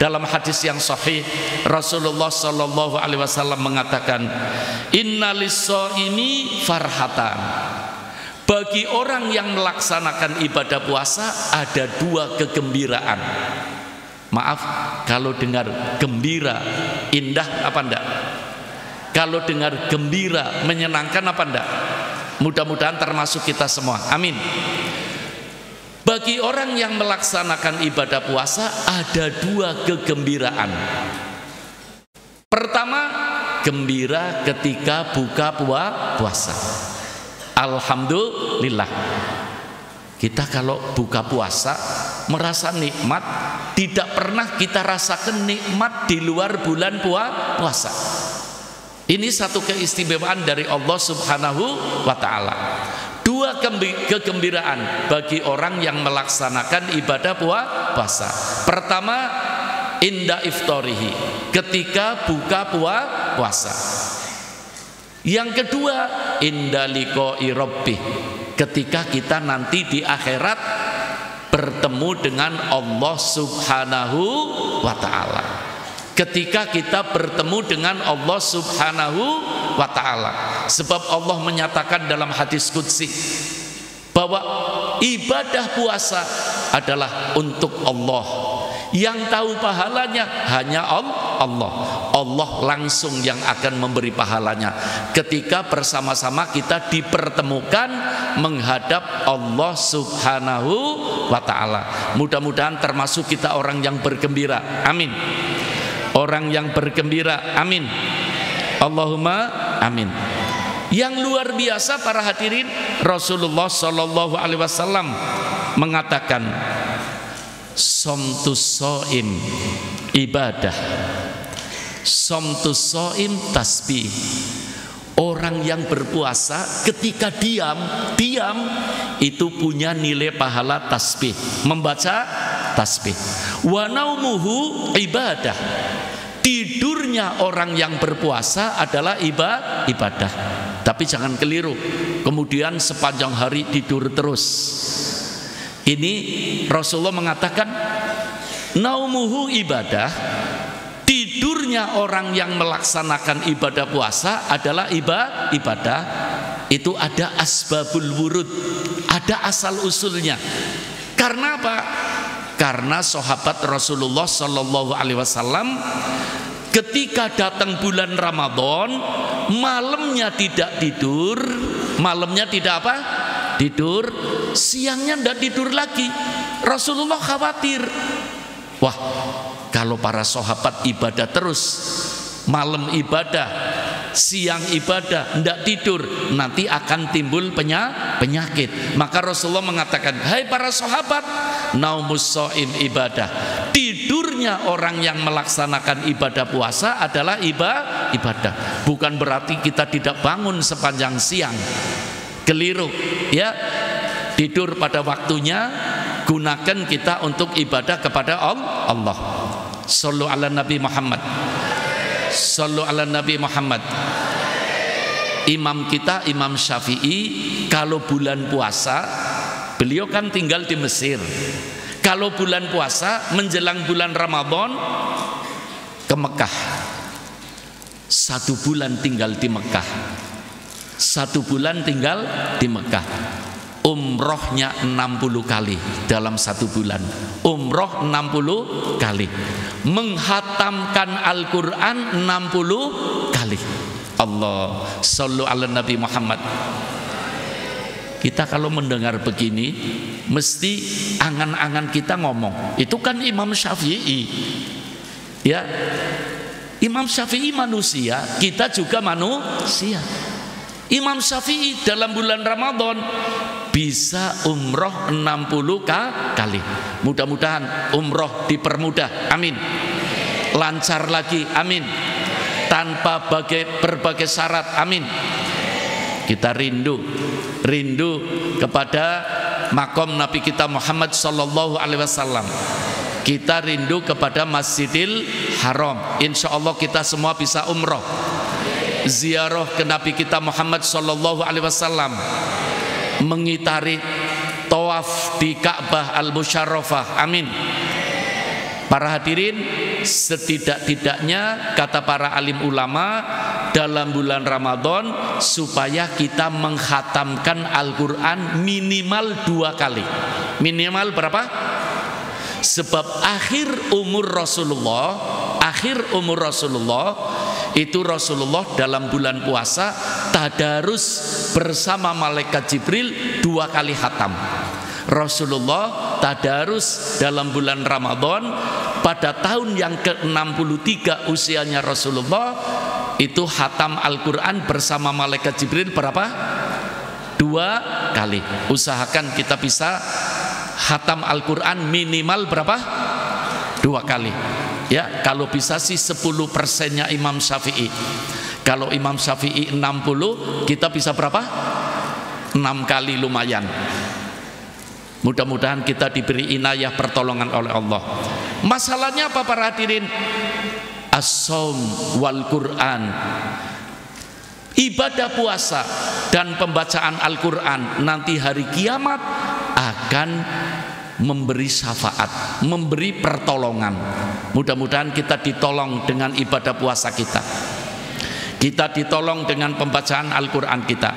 Dalam hadis yang sahih Rasulullah sallallahu alaihi wasallam mengatakan, "Innalis-shaimi farhatan." Bagi orang yang melaksanakan ibadah puasa ada dua kegembiraan. Maaf, kalau dengar gembira indah apa enggak? Kalau dengar gembira menyenangkan apa enggak? Mudah-mudahan termasuk kita semua. Amin. Bagi orang yang melaksanakan ibadah puasa ada dua kegembiraan. Pertama, gembira ketika buka puasa. Alhamdulillah. Kita kalau buka puasa merasa nikmat, tidak pernah kita rasakan nikmat di luar bulan puasa. Ini satu keistimewaan dari Allah Subhanahu wa ta'ala. Dua kegembiraan bagi orang yang melaksanakan ibadah puasa. Pertama, inda iftarihi, ketika buka puasa. Yang kedua, inda liqa'i rabbih, ketika kita nanti di akhirat bertemu dengan Allah Subhanahu wa ta'ala. Ketika kita bertemu dengan Allah Subhanahu wa ta'ala. Sebab Allah menyatakan dalam hadis qudsi bahwa ibadah puasa adalah untuk Allah. Yang tahu pahalanya hanya Allah. Allah langsung yang akan memberi pahalanya ketika bersama-sama kita dipertemukan menghadap Allah Subhanahu wa ta'ala. Mudah-mudahan termasuk kita orang yang bergembira. Amin. Orang yang bergembira. Amin. Allahumma amin. Yang luar biasa para hadirin, Rasulullah sallallahu alaihi wasallam mengatakan, somtus shaim ibadah, somtus shaim tasbih. Orang yang berpuasa ketika diam itu punya nilai pahala tasbih, membaca tasbih. Wa naumuhu ibadah. Tidurnya orang yang berpuasa adalah ibadah. Tapi jangan keliru, kemudian sepanjang hari tidur terus. Ini Rasulullah mengatakan naumuhu ibadah. Tidurnya orang yang melaksanakan ibadah puasa adalah ibadah. Itu ada asbabul wurud, ada asal usulnya. Karena apa? Karena sahabat Rasulullah sallallahu alaihi wasallam ketika datang bulan Ramadan, malamnya tidak tidur, malamnya tidak apa? Tidur, siangnya tidak tidur lagi. Rasulullah khawatir. Wah, kalau para sahabat ibadah terus, malam ibadah, siang ibadah, tidak tidur, nanti akan timbul penyakit. Maka Rasulullah mengatakan, hai para sahabat, naumus shaim ibadah. Tidurnya orang yang melaksanakan ibadah puasa adalah ibadah. Bukan berarti kita tidak bangun sepanjang siang. Keliru, ya. Tidur pada waktunya, gunakan kita untuk ibadah kepada Allah. Sallu ala Nabi Muhammad. Sallu ala Nabi Muhammad. Imam kita, Imam Syafi'i, kalau bulan puasa, beliau kan tinggal di Mesir. Kalau bulan puasa menjelang bulan Ramadan ke Mekah. 1 bulan tinggal di Mekah. 1 bulan tinggal di Mekah. Umrohnya 60 kali dalam 1 bulan. Umroh 60 kali. Menghatamkan Al-Quran 60 kali. Allah, sallu ala Nabi Muhammad. Kita kalau mendengar begini, mesti angan-angan kita ngomong, itu kan Imam Syafi'i. Ya, Imam Syafi'i manusia, kita juga manusia. Imam Syafi'i dalam bulan Ramadan bisa umroh 60 kali. Mudah-mudahan umroh dipermudah, amin. Lancar lagi, amin. Tanpa berbagai syarat, amin. Kita rindu kepada makom Nabi kita Muhammad sallallahu alaihi wasallam. Kita rindu kepada Masjidil Haram. Insya Allah kita semua bisa umroh, ziarah ke Nabi kita Muhammad sallallahu alaihi wasallam, mengitari tawaf di Ka'bah Al-Musyarrafah, amin. Para hadirin, setidak-tidaknya kata para alim ulama dalam bulan Ramadan supaya kita menghatamkan Al-Quran minimal 2 kali. Minimal berapa? Sebab akhir umur Rasulullah itu Rasulullah dalam bulan puasa tadarus bersama malaikat Jibril 2 kali khatam. Rasulullah tadarus dalam bulan Ramadan pada tahun yang ke-63 usianya Rasulullah, itu khatam Al-Quran bersama malaikat Jibril berapa? 2 kali. Usahakan kita bisa khatam Al-Quran minimal berapa? 2 kali. Ya, kalau bisa sih 10%-nya Imam Syafi'i. Kalau Imam Syafi'i 60, kita bisa berapa? 6 kali lumayan. Mudah-mudahan kita diberi inayah pertolongan oleh Allah. Masalahnya apa para hadirin? As-shaum wal Quran. Ibadah puasa dan pembacaan Al-Quran nanti hari kiamat akan memberi syafaat, memberi pertolongan. Mudah-mudahan kita ditolong dengan ibadah puasa kita. Kita ditolong dengan pembacaan Al-Quran kita.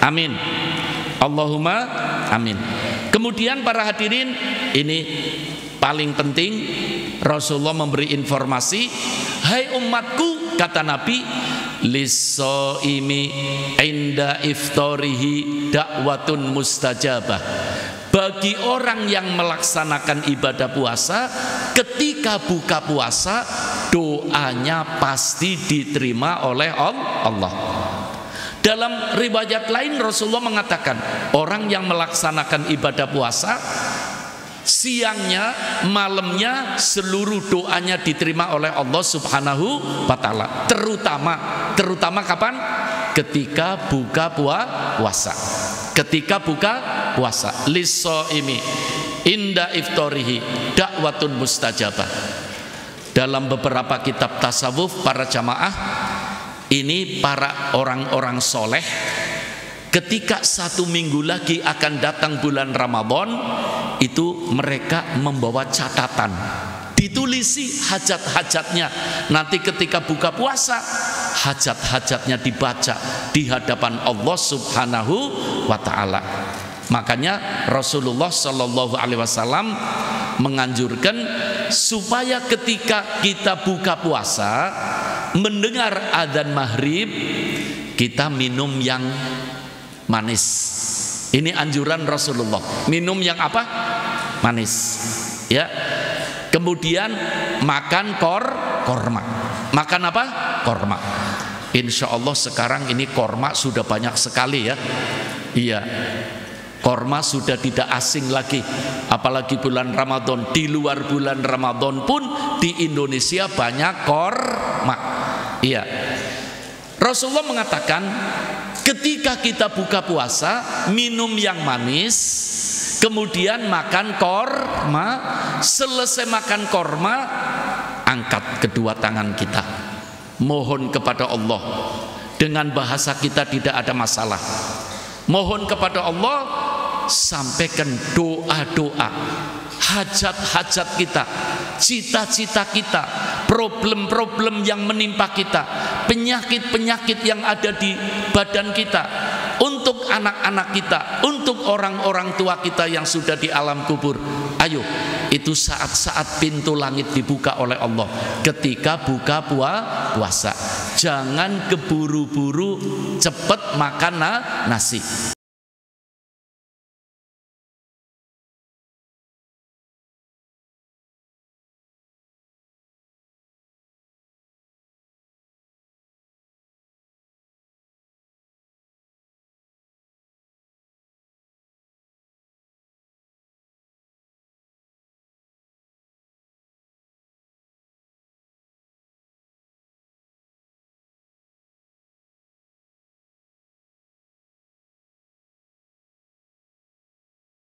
Amin. Allahumma amin. Kemudian para hadirin, ini paling penting, Rasulullah memberi informasi, hai umatku, kata Nabi, lis-shaimi inda iftarihi da'watun mustajabah. Bagi orang yang melaksanakan ibadah puasa, ketika buka puasa, doanya pasti diterima oleh Allah. Dalam riwayat lain Rasulullah mengatakan, orang yang melaksanakan ibadah puasa, siangnya, malamnya, seluruh doanya diterima oleh Allah Subhanahu wa ta'ala. Terutama kapan? Ketika buka puasa. Ketika buka puasa. Lis-shaimi inda iftarihi da'watun mustajabah. Dalam beberapa kitab tasawuf para jamaah, ini para orang-orang soleh, ketika 1 minggu lagi akan datang bulan Ramadan, itu mereka membawa catatan, ditulisi hajat-hajatnya. Nanti ketika buka puasa, hajat-hajatnya dibaca di hadapan Allah Subhanahu wa ta'ala. Makanya Rasulullah Shallallahu Alaihi Wasallam menganjurkan supaya ketika kita buka puasa, mendengar adzan maghrib, kita minum yang manis. Ini anjuran Rasulullah. Minum yang apa? Manis. Ya. Kemudian makan korma. Makan apa? Korma. Insya Allah sekarang ini korma sudah banyak sekali ya. Iya. Korma sudah tidak asing lagi. Apalagi bulan Ramadan. Di luar bulan Ramadan pun di Indonesia banyak korma. Iya. Rasulullah mengatakan, ketika kita buka puasa, minum yang manis, kemudian makan korma. Selesai makan korma, angkat kedua tangan kita, mohon kepada Allah. Dengan bahasa kita tidak ada masalah. Mohon kepada Allah, sampaikan doa-doa, hajat-hajat kita, cita-cita kita, problem-problem yang menimpa kita, penyakit-penyakit yang ada di badan kita, untuk anak-anak kita, untuk orang-orang tua kita yang sudah di alam kubur. Ayo, itu saat-saat pintu langit dibuka oleh Allah ketika buka puasa. Jangan keburu-buru cepat makan nasi.